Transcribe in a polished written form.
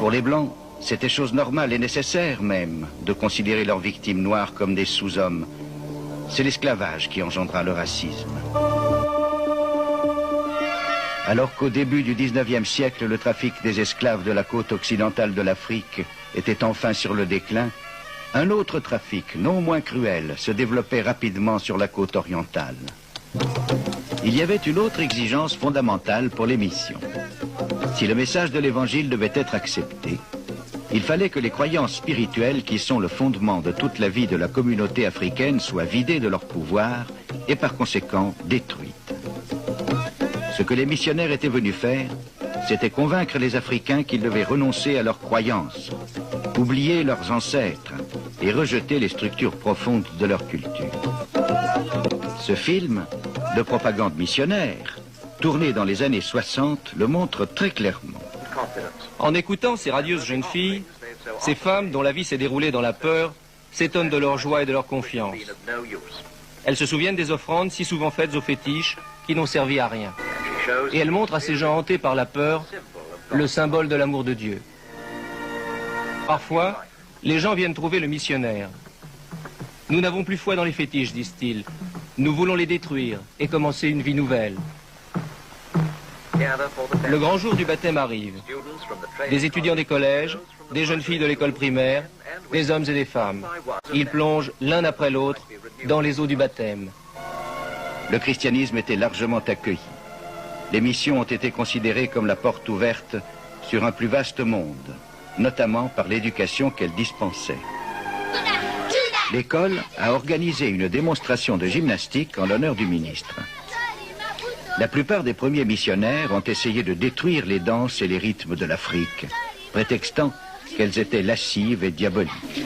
Pour les Blancs, c'était chose normale et nécessaire même de considérer leurs victimes noires comme des sous-hommes. C'est l'esclavage qui engendra le racisme. Alors qu'au début du 19e siècle, le trafic des esclaves de la côte occidentale de l'Afrique était enfin sur le déclin, un autre trafic, non moins cruel, se développait rapidement sur la côte orientale. Il y avait une autre exigence fondamentale pour les missions. Si le message de l'Évangile devait être accepté, il fallait que les croyances spirituelles qui sont le fondement de toute la vie de la communauté africaine soient vidées de leur pouvoir et par conséquent détruites. Ce que les missionnaires étaient venus faire, c'était convaincre les Africains qu'ils devaient renoncer à leurs croyances, oublier leurs ancêtres et rejeter les structures profondes de leur culture. Ce film, de propagande missionnaire, tourné dans les années 60, le montre très clairement. En écoutant ces radieuses jeunes filles, ces femmes dont la vie s'est déroulée dans la peur s'étonnent de leur joie et de leur confiance. Elles se souviennent des offrandes si souvent faites aux fétiches qui n'ont servi à rien. Et elles montrent à ces gens hantés par la peur le symbole de l'amour de Dieu. Parfois, les gens viennent trouver le missionnaire. Nous n'avons plus foi dans les fétiches, disent-ils. Nous voulons les détruire et commencer une vie nouvelle. Le grand jour du baptême arrive. Des étudiants des collèges, des jeunes filles de l'école primaire, des hommes et des femmes. Ils plongent l'un après l'autre dans les eaux du baptême. Le christianisme était largement accueilli. Les missions ont été considérées comme la porte ouverte sur un plus vaste monde, notamment par l'éducation qu'elles dispensaient. L'école a organisé une démonstration de gymnastique en l'honneur du ministre. La plupart des premiers missionnaires ont essayé de détruire les danses et les rythmes de l'Afrique, prétextant qu'elles étaient lascives et diaboliques.